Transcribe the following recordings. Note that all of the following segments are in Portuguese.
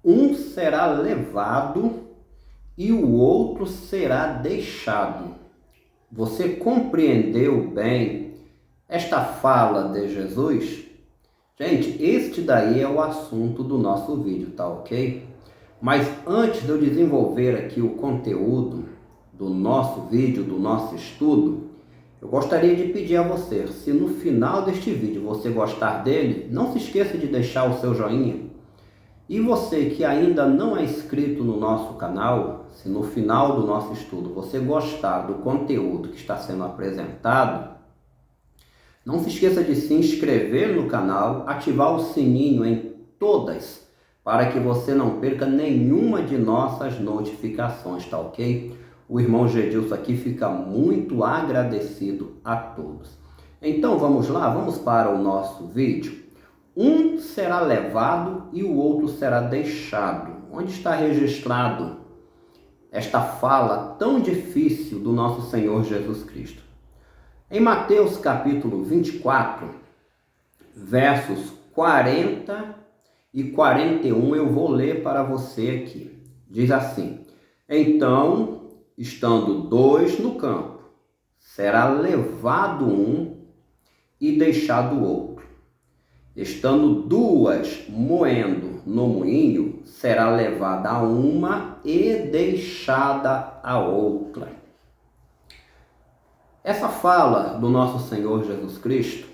Um será levado e o outro será deixado. Você compreendeu bem esta fala de Jesus? Gente, este daí é o assunto do nosso vídeo, tá ok? Mas antes de eu desenvolver aqui o conteúdo do nosso vídeo, do nosso estudo, eu gostaria de pedir a você, se no final deste vídeo você gostar dele, não se esqueça de deixar o seu joinha. E você que ainda não é inscrito no nosso canal, se no final do nosso estudo você gostar do conteúdo que está sendo apresentado, não se esqueça de se inscrever no canal, ativar o sininho em todas, para que você não perca nenhuma de nossas notificações, tá ok? O irmão Gedilson aqui fica muito agradecido a todos. Então vamos lá, vamos para o nosso vídeo. Um será levado e o outro será deixado. Onde está registrado esta fala tão difícil do nosso Senhor Jesus Cristo? Em Mateus capítulo 24, versos 40 e 41, eu vou ler para você aqui. Diz assim: Então, estando dois no campo, será levado um e deixado o outro. Estando duas moendo no moinho, será levada uma e deixada a outra. Essa fala do nosso Senhor Jesus Cristo,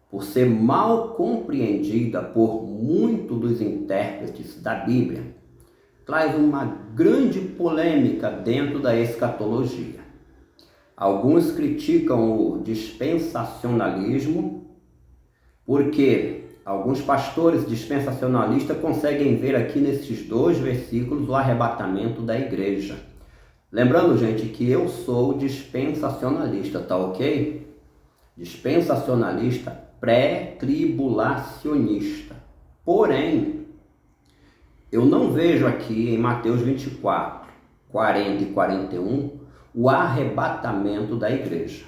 por ser mal compreendida por muitos dos intérpretes da Bíblia, traz uma grande polêmica dentro da escatologia. Alguns criticam o dispensacionalismo, porque alguns pastores dispensacionalistas conseguem ver aqui nesses dois versículos o arrebatamento da igreja. Lembrando, gente, que eu sou dispensacionalista, tá ok? Dispensacionalista pré-tribulacionista. Porém, eu não vejo aqui em Mateus 24, 40 e 41 o arrebatamento da igreja.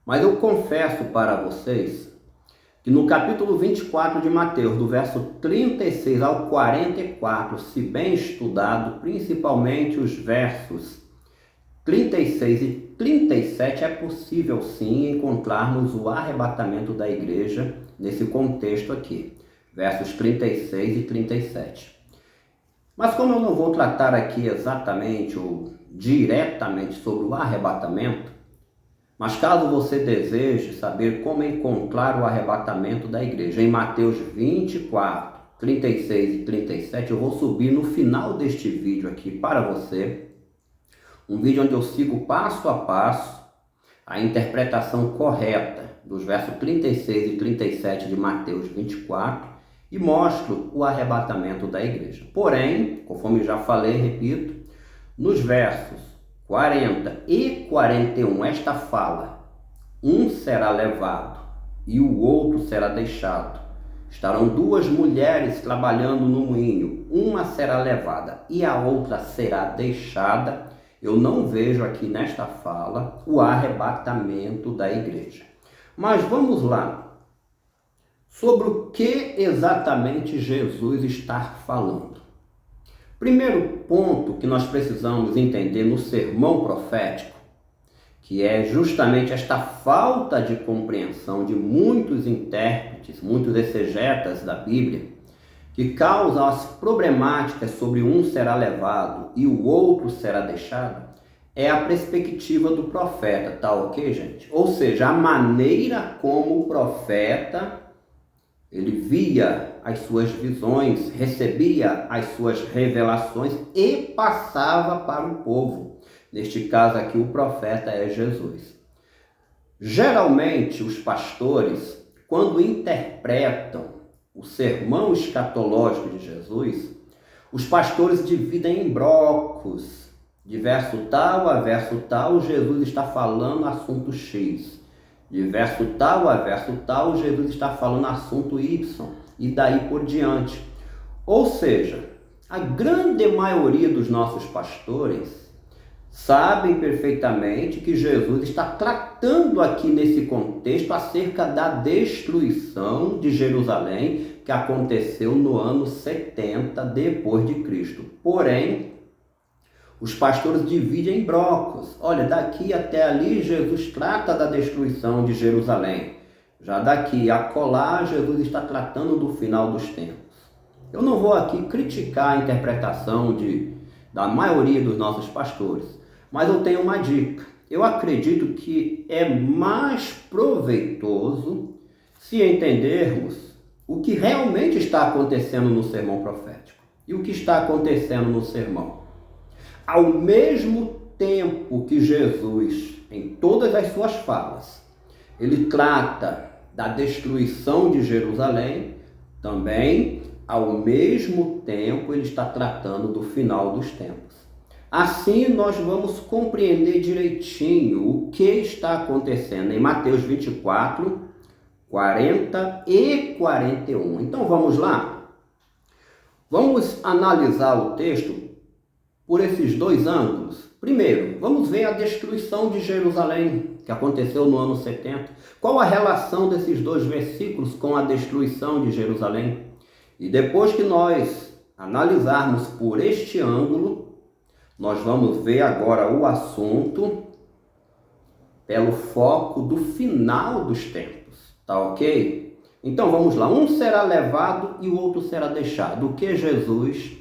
Mas eu confesso para vocês que no capítulo 24 de Mateus, do verso 36 ao 44, se bem estudado, principalmente os versos 36 e 37, é possível sim encontrarmos o arrebatamento da igreja nesse contexto aqui, versos 36 e 37. Mas como eu não vou tratar aqui exatamente ou diretamente sobre o arrebatamento, mas caso você deseje saber como encontrar o arrebatamento da igreja, em Mateus 24, 36 e 37, eu vou subir no final deste vídeo aqui para você, um vídeo onde eu sigo passo a passo a interpretação correta dos versos 36 e 37 de Mateus 24 e mostro o arrebatamento da igreja. Porém, conforme já falei, repito, nos versos 40 e 41, esta fala: um será levado e o outro será deixado. Estarão duas mulheres trabalhando no moinho, uma será levada e a outra será deixada. Eu não vejo aqui nesta fala o arrebatamento da igreja. Mas vamos lá. Sobre o que exatamente Jesus está falando? Primeiro ponto que nós precisamos entender no sermão profético, que é justamente esta falta de compreensão de muitos intérpretes, muitos exegetas da Bíblia, que causam as problemáticas sobre um será levado e o outro será deixado, é a perspectiva do profeta, tá ok, gente? Ou seja, a maneira como o profeta ele via as suas visões, recebia as suas revelações e passava para o povo. Neste caso aqui, o profeta é Jesus. Geralmente, os pastores, quando interpretam o sermão escatológico de Jesus, os pastores dividem em blocos. De verso tal a verso tal, Jesus está falando assunto X. De verso tal a verso tal, Jesus está falando assunto Y. E daí por diante. Ou seja, a grande maioria dos nossos pastores sabem perfeitamente que Jesus está tratando aqui nesse contexto acerca da destruição de Jerusalém, que aconteceu no ano 70 depois de Cristo. Porém, os pastores dividem em blocos. Olha, daqui até ali Jesus trata da destruição de Jerusalém. Já daqui a acolá, Jesus está tratando do final dos tempos. Eu não vou aqui criticar a interpretação da maioria dos nossos pastores, mas eu tenho uma dica. Eu acredito que é mais proveitoso se entendermos o que realmente está acontecendo no sermão profético e o que está acontecendo no sermão. Ao mesmo tempo que Jesus, em todas as suas falas, ele trata da destruição de Jerusalém, também, ao mesmo tempo, ele está tratando do final dos tempos. Assim, nós vamos compreender direitinho o que está acontecendo em Mateus 24, 40 e 41. Então, vamos lá? Vamos analisar o texto por esses dois ângulos. Primeiro, vamos ver a destruição de Jerusalém, que aconteceu no ano 70. Qual a relação desses dois versículos com a destruição de Jerusalém? E depois que nós analisarmos por este ângulo, nós vamos ver agora o assunto pelo foco do final dos tempos, tá ok? Então vamos lá, um será levado e o outro será deixado. O que Jesus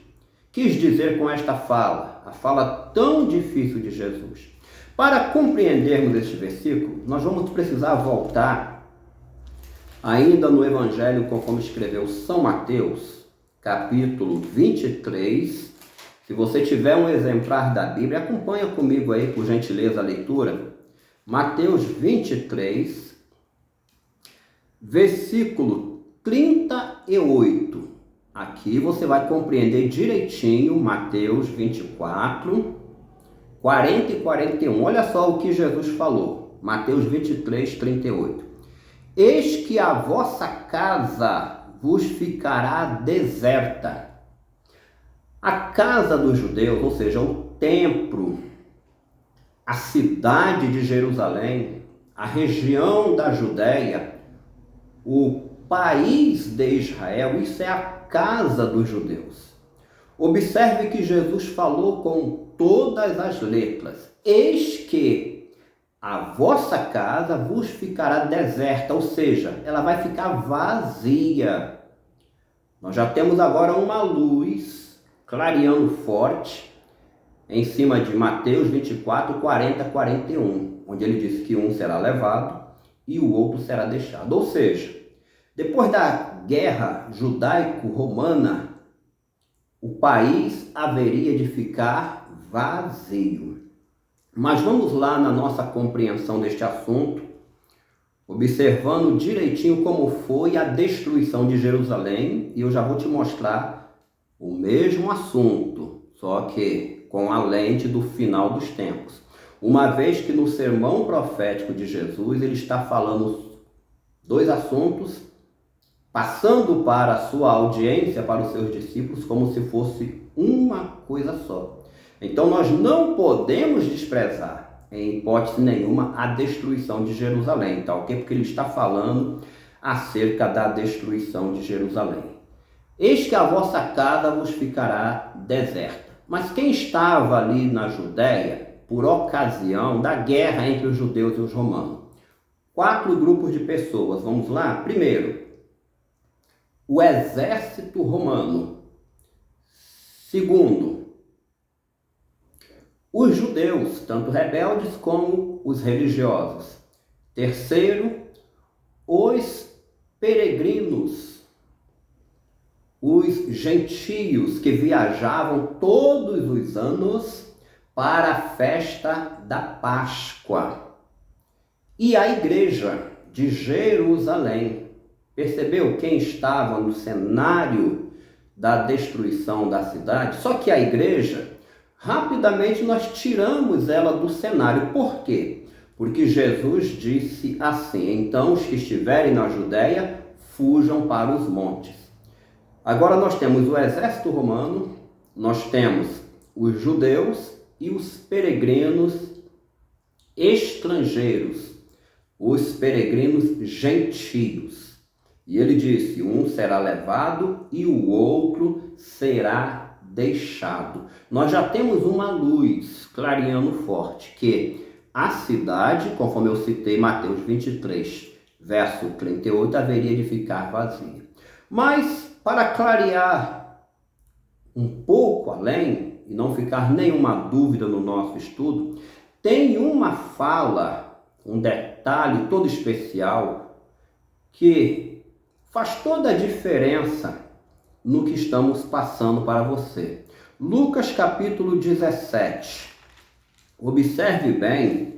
quis dizer com esta fala, a fala tão difícil de Jesus? Para compreendermos este versículo, nós vamos precisar voltar ainda no Evangelho conforme escreveu São Mateus, capítulo 23. Se você tiver um exemplar da Bíblia, acompanha comigo aí, por gentileza, a leitura. Mateus 23, versículo 38. Aqui você vai compreender direitinho Mateus 24, 40 e 41. Olha só o que Jesus falou. Mateus 23, 38. Eis que a vossa casa vos ficará deserta. A casa dos judeus, ou seja, o templo, a cidade de Jerusalém, a região da Judéia, o país de Israel, isso é a casa dos judeus. Observe que Jesus falou com todas as letras. Eis que a vossa casa vos ficará deserta, ou seja, ela vai ficar vazia. Nós já temos agora uma luz clareando forte em cima de Mateus 24, 40, 41, onde ele diz que um será levado e o outro será deixado. Ou seja, depois da guerra judaico-romana, o país haveria de ficar vazio. Mas vamos lá na nossa compreensão deste assunto, observando direitinho como foi a destruição de Jerusalém, e eu já vou te mostrar o mesmo assunto, só que com a lente do final dos tempos. Uma vez que no sermão profético de Jesus, ele está falando dois assuntos, passando para a sua audiência, para os seus discípulos, como se fosse uma coisa só. Então nós não podemos desprezar, em hipótese nenhuma, a destruição de Jerusalém, tá ok? Porque ele está falando acerca da destruição de Jerusalém. Eis que a vossa casa vos ficará deserta. Mas quem estava ali na Judéia, por ocasião da guerra entre os judeus e os romanos? 4 grupos de pessoas, vamos lá? Primeiro, o exército romano. Segundo, os judeus, tanto rebeldes como os religiosos. Terceiro, os peregrinos, os gentios que viajavam todos os anos para a festa da Páscoa. E a igreja de Jerusalém. Percebeu quem estava no cenário da destruição da cidade? Só que a igreja, rapidamente nós tiramos ela do cenário. Por quê? Porque Jesus disse assim: então os que estiverem na Judéia, fujam para os montes. Agora nós temos o exército romano, nós temos os judeus e os peregrinos estrangeiros, os peregrinos gentios. E ele disse: um será levado e o outro será deixado. Nós já temos uma luz clareando forte, que a cidade, conforme eu citei Mateus 23, verso 38, haveria de ficar vazia. Mas, para clarear um pouco além, e não ficar nenhuma dúvida no nosso estudo, tem uma fala, um detalhe todo especial, que faz toda a diferença no que estamos passando para você. Lucas capítulo 17. Observe bem,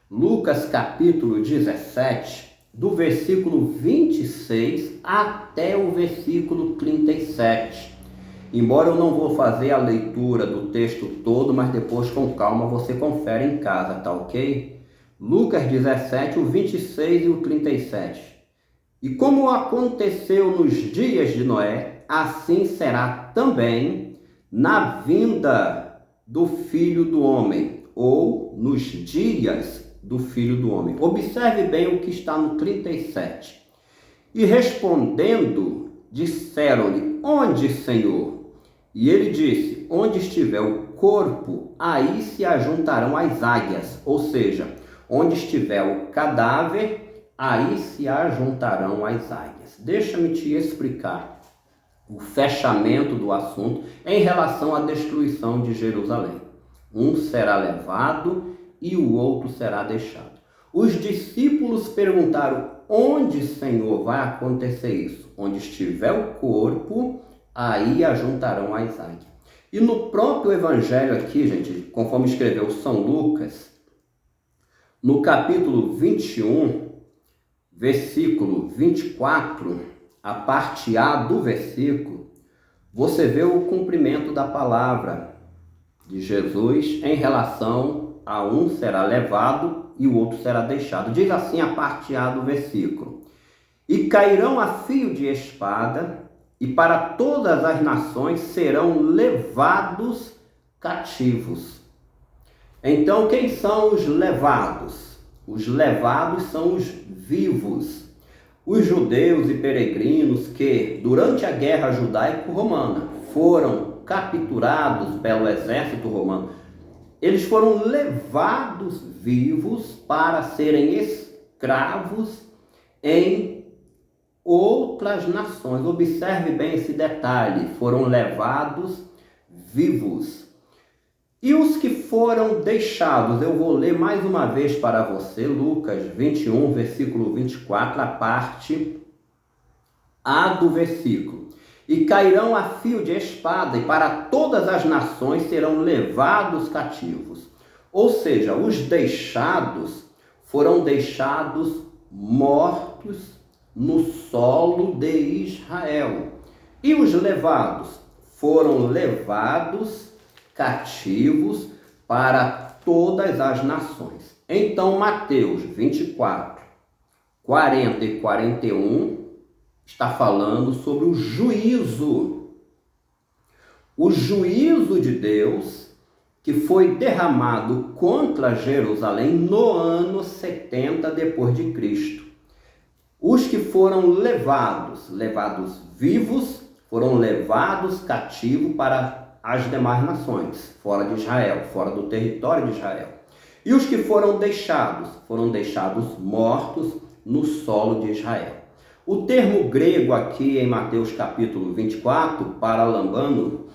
Lucas capítulo 17, do versículo 26 até o versículo 37. Embora eu não vou fazer a leitura do texto todo, mas depois com calma você confere em casa, tá ok? Lucas 17, o 26 e o 37. E como aconteceu nos dias de Noé, assim será também na vinda do Filho do Homem, ou nos dias do Filho do Homem. Observe bem o que está no 37. E respondendo, disseram-lhe: onde, Senhor? E ele disse: onde estiver o corpo, aí se ajuntarão as águias. Ou seja, onde estiver o cadáver, aí se ajuntarão as águias. Deixa-me te explicar o fechamento do assunto em relação à destruição de Jerusalém. Um será levado e o outro será deixado. Os discípulos perguntaram: onde, Senhor, vai acontecer isso? Onde estiver o corpo, aí ajuntarão as águias. E no próprio evangelho aqui, gente, conforme escreveu São Lucas, no capítulo 21, versículo 24, a parte A do versículo, você vê o cumprimento da palavra de Jesus em relação a um será levado e o outro será deixado. Diz assim a parte A do versículo: e cairão a fio de espada, e para todas as nações serão levados cativos. Então, quem são os levados? Os levados são os vivos. Os judeus e peregrinos que, durante a guerra judaico-romana, foram capturados pelo exército romano, eles foram levados vivos para serem escravos em outras nações. Observe bem esse detalhe: foram levados vivos. E os que foram deixados, eu vou ler mais uma vez para você, Lucas 21, versículo 24, a parte A do versículo. E cairão a fio de espada, e para todas as nações serão levados cativos. Ou seja, os deixados foram deixados mortos no solo de Israel. E os levados foram levados cativos para todas as nações. Então, Mateus 24, 40 e 41 está falando sobre o juízo. O juízo de Deus que foi derramado contra Jerusalém no ano 70 depois de Cristo. Os que foram levados vivos, foram levados cativos para as demais nações, fora de Israel, fora do território de Israel. E os que foram deixados mortos no solo de Israel. O termo grego aqui em Mateus capítulo 24, paralambano,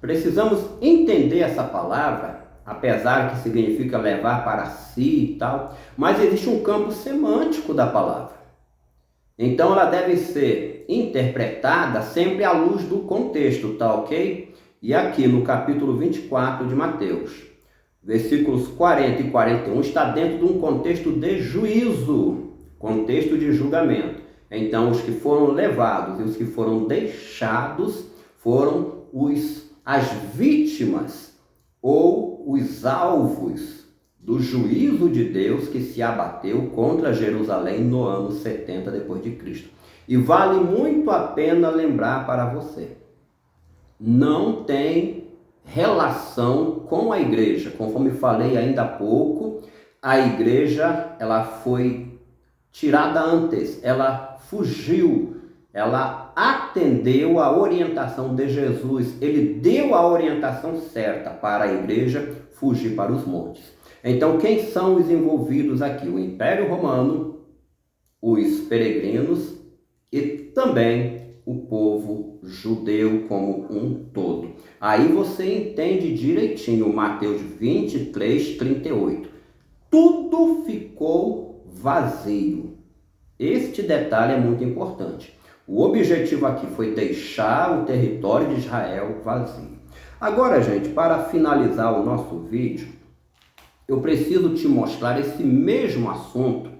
precisamos entender essa palavra, apesar que significa levar para si e tal, mas existe um campo semântico da palavra. Então ela deve ser interpretada sempre à luz do contexto, tá ok? E aqui no capítulo 24 de Mateus, versículos 40 e 41, está dentro de um contexto de juízo, contexto de julgamento. Então, os que foram levados e os que foram deixados foram as vítimas ou os alvos do juízo de Deus que se abateu contra Jerusalém no ano 70 depois de Cristo. E vale muito a pena lembrar para você: não tem relação com a igreja. Conforme falei ainda há pouco, a igreja ela foi tirada antes, ela fugiu ela atendeu a orientação de Jesus. Ele deu a orientação certa para a igreja fugir para os montes. Então, quem são os envolvidos aqui? O Império Romano, os peregrinos e também o povo judeu como um todo. Aí você entende direitinho Mateus 23, 38. Tudo ficou vazio. Este detalhe é muito importante. O objetivo aqui foi deixar o território de Israel vazio. Agora, gente, para finalizar o nosso vídeo, eu preciso te mostrar esse mesmo assunto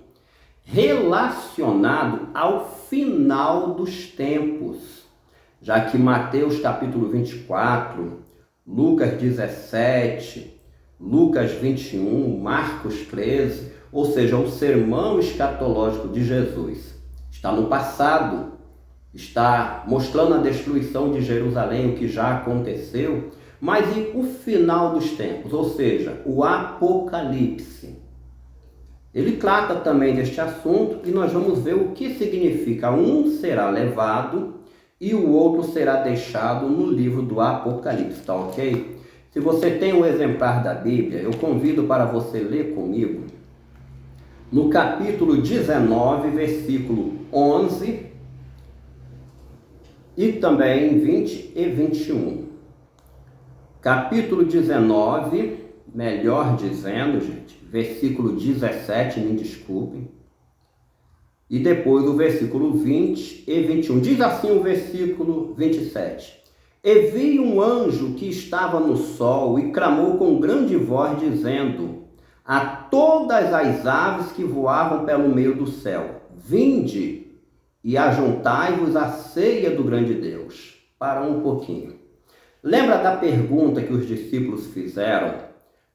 relacionado ao final dos tempos, já que Mateus capítulo 24, Lucas 17, Lucas 21, Marcos 13, ou seja, o sermão escatológico de Jesus está no passado, está mostrando a destruição de Jerusalém, o que já aconteceu, mas e o final dos tempos, ou seja, o Apocalipse? Ele trata também deste assunto e nós vamos ver o que significa. Um será levado e o outro será deixado no livro do Apocalipse, tá ok? Se você tem um exemplar da Bíblia, eu convido para você ler comigo no capítulo 19, versículo 11 e também 20 e 21. Capítulo 19, melhor dizendo, gente, versículo 17, me desculpem, e depois o versículo 20 e 21. Diz assim o versículo 27. E vi um anjo que estava no sol e clamou com grande voz, dizendo a todas as aves que voavam pelo meio do céu: vinde e ajuntai-vos à ceia do grande Deus. Para um pouquinho. Lembra da pergunta que os discípulos fizeram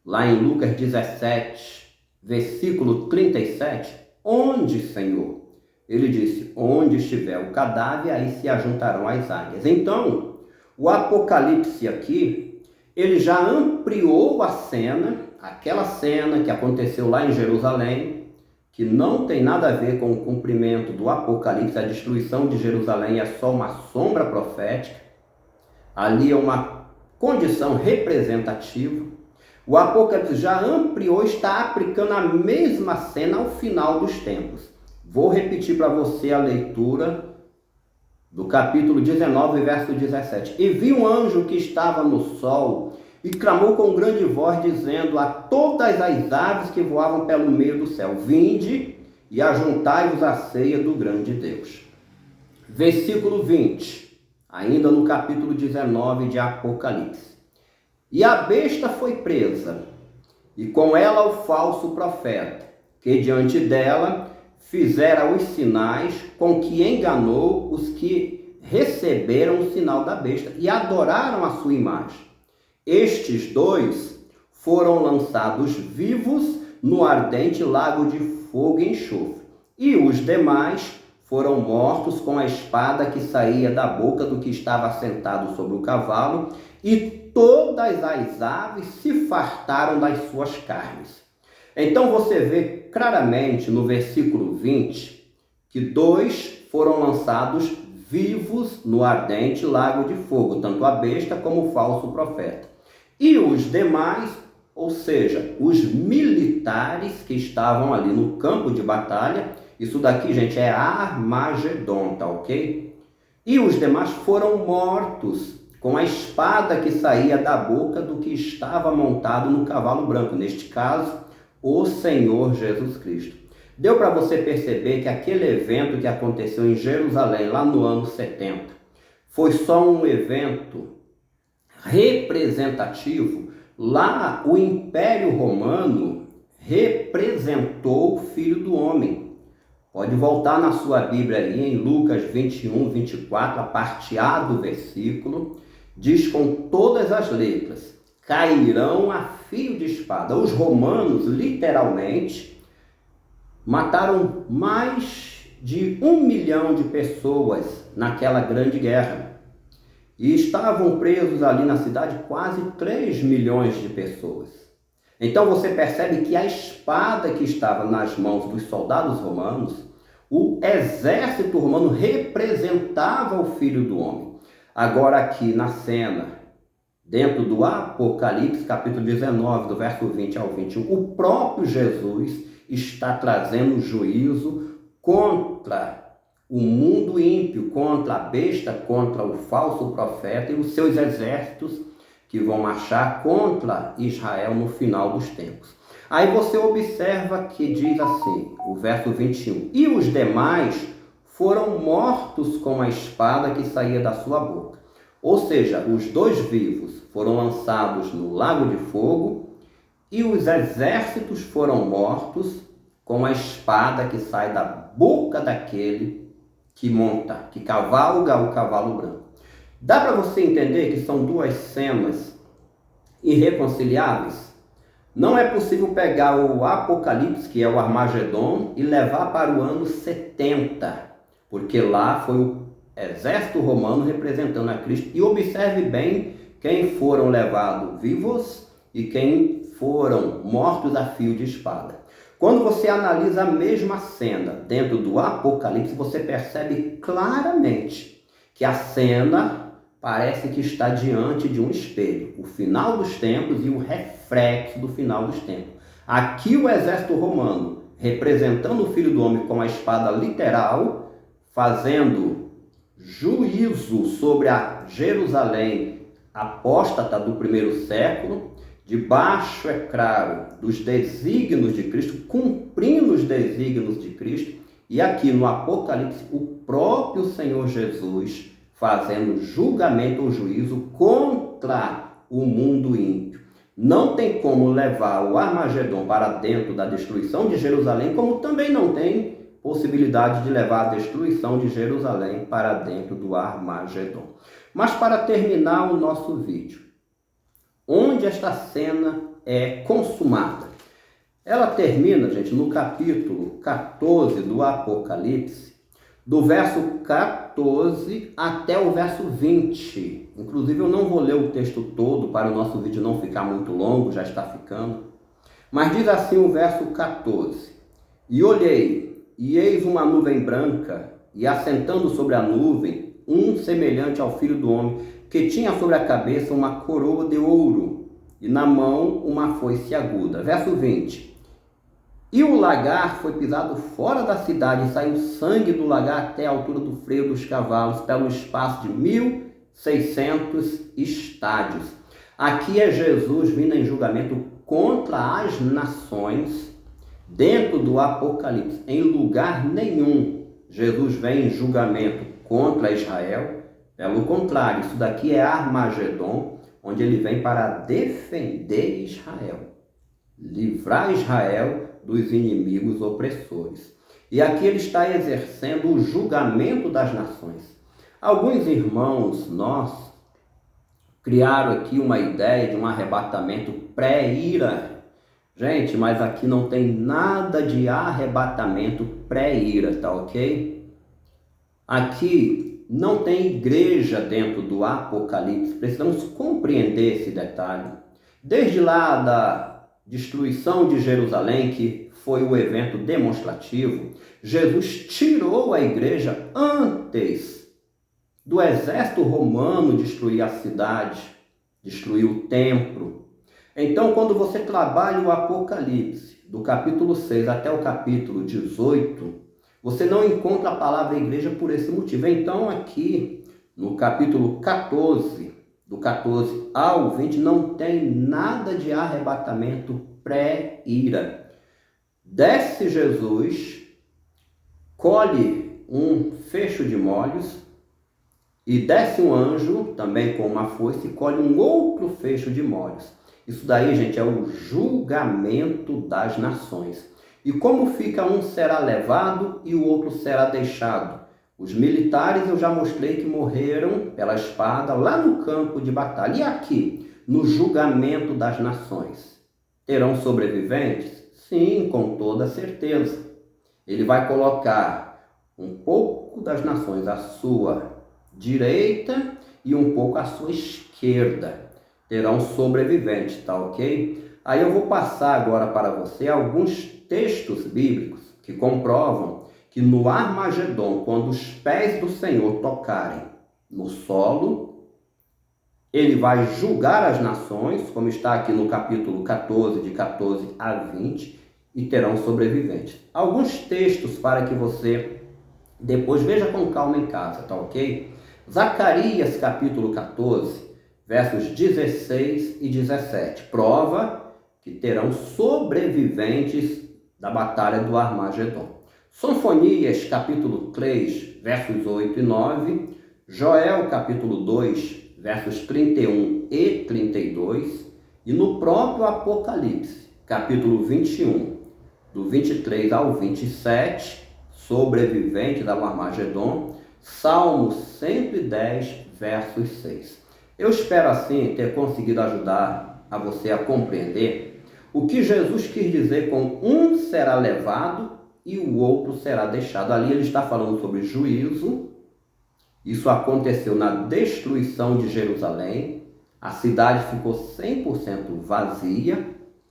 lá em Lucas 17, versículo 37? Onde, Senhor? Ele disse, onde estiver o cadáver, aí se ajuntarão as águias. Então, o Apocalipse aqui, ele já ampliou a cena, aquela cena que aconteceu lá em Jerusalém, que não tem nada a ver com o cumprimento do Apocalipse. A destruição de Jerusalém é só uma sombra profética. Ali é uma condição representativa. O Apocalipse já ampliou, está aplicando a mesma cena ao final dos tempos. Vou repetir para você a leitura do capítulo 19, verso 17. E vi um anjo que estava no sol e clamou com grande voz, dizendo a todas as aves que voavam pelo meio do céu: vinde e ajuntai-vos à ceia do grande Deus. Versículo 20. Ainda no capítulo 19 de Apocalipse. E a besta foi presa, e com ela o falso profeta, que diante dela fizera os sinais com que enganou os que receberam o sinal da besta e adoraram a sua imagem. Estes dois foram lançados vivos no ardente lago de fogo e enxofre, e os demais foram mortos com a espada que saía da boca do que estava sentado sobre o cavalo, e todas as aves se fartaram das suas carnes. Então você vê claramente no versículo 20 que dois foram lançados vivos no ardente lago de fogo, tanto a besta como o falso profeta. E os demais, ou seja, os militares que estavam ali no campo de batalha, isso daqui, gente, é Armagedon, tá ok? E os demais foram mortos com a espada que saía da boca do que estava montado no cavalo branco. Neste caso, o Senhor Jesus Cristo. Deu para você perceber que aquele evento que aconteceu em Jerusalém, lá no ano 70, foi só um evento representativo. Lá, o Império Romano representou o Filho do Homem. Pode voltar na sua Bíblia aí, em Lucas 21, 24, a parte A do versículo, diz com todas as letras: cairão a fio de espada. Os romanos, literalmente, mataram mais de 1 milhão de pessoas naquela grande guerra. E estavam presos ali na cidade quase 3 milhões de pessoas. Então você percebe que a espada que estava nas mãos dos soldados romanos, O exército romano representava o Filho do Homem. Agora aqui na cena, dentro do Apocalipse, capítulo 19, do verso 20 ao 21, o próprio Jesus está trazendo juízo contra o mundo ímpio, contra a besta, contra o falso profeta e os seus exércitos que vão marchar contra Israel no final dos tempos. Aí você observa que diz assim, o verso 21, e os demais foram mortos com a espada que saía da sua boca. Ou seja, os dois vivos foram lançados no lago de fogo e os exércitos foram mortos com a espada que sai da boca daquele que cavalga o cavalo branco. Dá para você entender que são duas cenas irreconciliáveis? Não é possível pegar o Apocalipse, que é o Armagedon, e levar para o ano 70, porque lá foi o exército romano representando a Cristo. E observe bem quem foram levados vivos e quem foram mortos a fio de espada. Quando você analisa a mesma cena dentro do Apocalipse, você percebe claramente que a cena parece que está diante de um espelho, o final dos tempos e o reflexo do final dos tempos. Aqui o exército romano, representando o Filho do Homem com a espada literal, fazendo juízo sobre a Jerusalém apóstata do primeiro século, debaixo, é claro, dos desígnios de Cristo, cumprindo os desígnios de Cristo, e aqui no Apocalipse, o próprio Senhor Jesus fazendo julgamento ou juízo contra o mundo ímpio. Não tem como levar o Armagedon para dentro da destruição de Jerusalém, como também não tem possibilidade de levar a destruição de Jerusalém para dentro do Armagedon. Mas para terminar o nosso vídeo, onde esta cena é consumada? Ela termina, gente, no capítulo 14 do Apocalipse, do verso 14 até o verso 20. Inclusive, eu não vou ler o texto todo para o nosso vídeo não ficar muito longo, já está ficando. Mas diz assim o verso 14. E olhei, e eis uma nuvem branca, e assentando sobre a nuvem, um semelhante ao Filho do Homem, que tinha sobre a cabeça uma coroa de ouro, e na mão uma foice aguda. Verso 20. E o lagar foi pisado fora da cidade, e saiu sangue do lagar até a altura do freio dos cavalos, pelo espaço de 1.600 estádios. Aqui é Jesus vindo em julgamento contra as nações, dentro do Apocalipse. Em lugar nenhum, Jesus vem em julgamento contra Israel. Pelo contrário, isso daqui é Armagedon, onde ele vem para defender Israel, livrar Israel dos inimigos opressores. E aqui ele está exercendo o julgamento das nações. Alguns irmãos nossos criaram aqui uma ideia de um arrebatamento pré-ira. Gente, mas aqui não tem nada de arrebatamento pré-ira, tá ok? Aqui não tem igreja dentro do Apocalipse. Precisamos compreender esse detalhe. Desde lá da destruição de Jerusalém, que foi o evento demonstrativo, Jesus tirou a igreja antes do exército romano destruir a cidade, destruir o templo. Então, quando você trabalha o Apocalipse, do capítulo 6 até o capítulo 18, você não encontra a palavra igreja por esse motivo. Então, aqui, no capítulo 14, do 14 ao 20, não tem nada de arrebatamento pré-ira. Desce Jesus, colhe um fecho de molhos, e desce um anjo, também com uma foice, e colhe um outro fecho de molhos. Isso daí, gente, é o julgamento das nações. E como fica, um será levado e o outro será deixado. Os militares eu já mostrei que morreram pela espada lá no campo de batalha. E aqui, no julgamento das nações, terão sobreviventes? Sim, com toda certeza. Ele vai colocar um pouco das nações à sua direita e um pouco à sua esquerda. Terão sobreviventes, tá ok? Aí eu vou passar agora para você alguns textos bíblicos que comprovam que no Armagedon, quando os pés do Senhor tocarem no solo, ele vai julgar as nações, como está aqui no capítulo 14, de 14 a 20, e terão sobreviventes. Alguns textos para que você depois veja com calma em casa, tá ok? Zacarias capítulo 14, versos 16 e 17, prova que terão sobreviventes da batalha do Armagedon. Sofonias capítulo 3, versos 8 e 9, Joel capítulo 2, versos 31 e 32, e no próprio Apocalipse, capítulo 21, do 23 ao 27, sobreviventes ao Armagedon, Salmo 110, versos 6. Eu espero assim ter conseguido ajudar a você a compreender o que Jesus quis dizer com um será levado e o outro será deixado. Ali ele está falando sobre juízo. Isso aconteceu na destruição de Jerusalém. A cidade ficou 100% vazia,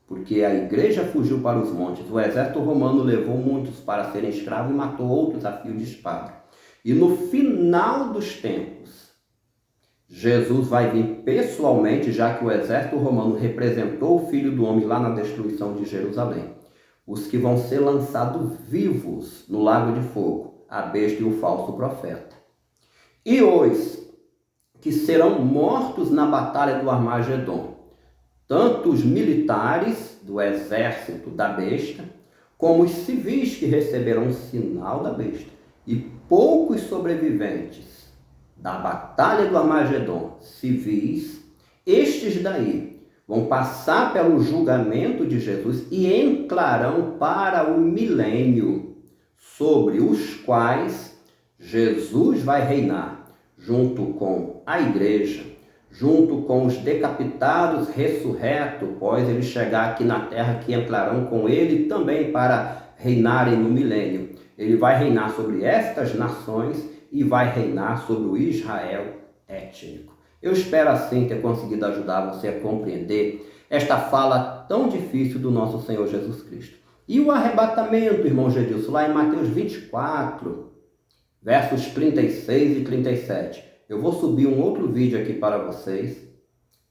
porque a igreja fugiu para os montes. O exército romano levou muitos para serem escravos e matou outros a fio de espada. E no final dos tempos, Jesus vai vir pessoalmente, já que o exército romano representou o Filho do Homem lá na destruição de Jerusalém. Os que vão ser lançados vivos no lago de fogo, a besta e o falso profeta. E os que serão mortos na batalha do Armagedon, tanto os militares do exército da besta, como os civis que receberão o sinal da besta, e poucos sobreviventes da batalha do Armagedon, civis, estes daí vão passar pelo julgamento de Jesus e entrarão para o milênio, sobre os quais Jesus vai reinar, junto com a igreja, junto com os decapitados ressurretos, após ele chegar aqui na terra, que entrarão com ele também para reinarem no milênio. Ele vai reinar sobre estas nações e vai reinar sobre o Israel étnico. Eu espero assim ter conseguido ajudar você a compreender esta fala tão difícil do nosso Senhor Jesus Cristo. E o arrebatamento, irmão Gedilson, lá em Mateus 24, versos 36 e 37. Eu vou subir um outro vídeo aqui para vocês,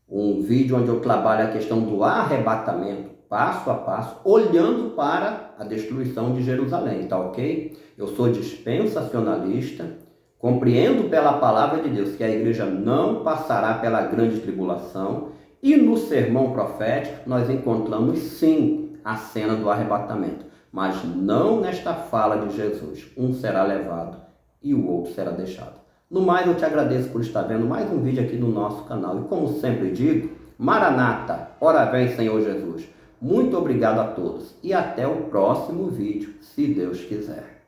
um vídeo onde eu trabalho a questão do arrebatamento, passo a passo, olhando para a destruição de Jerusalém, tá ok? Eu sou dispensacionalista, compreendo pela palavra de Deus que a igreja não passará pela grande tribulação, e no sermão profético nós encontramos sim a cena do arrebatamento, mas não nesta fala de Jesus. Um será levado e o outro será deixado. No mais, eu te agradeço por estar vendo mais um vídeo aqui no nosso canal. E como sempre digo, Maranata, ora vem Senhor Jesus. Muito obrigado a todos e até o próximo vídeo, se Deus quiser.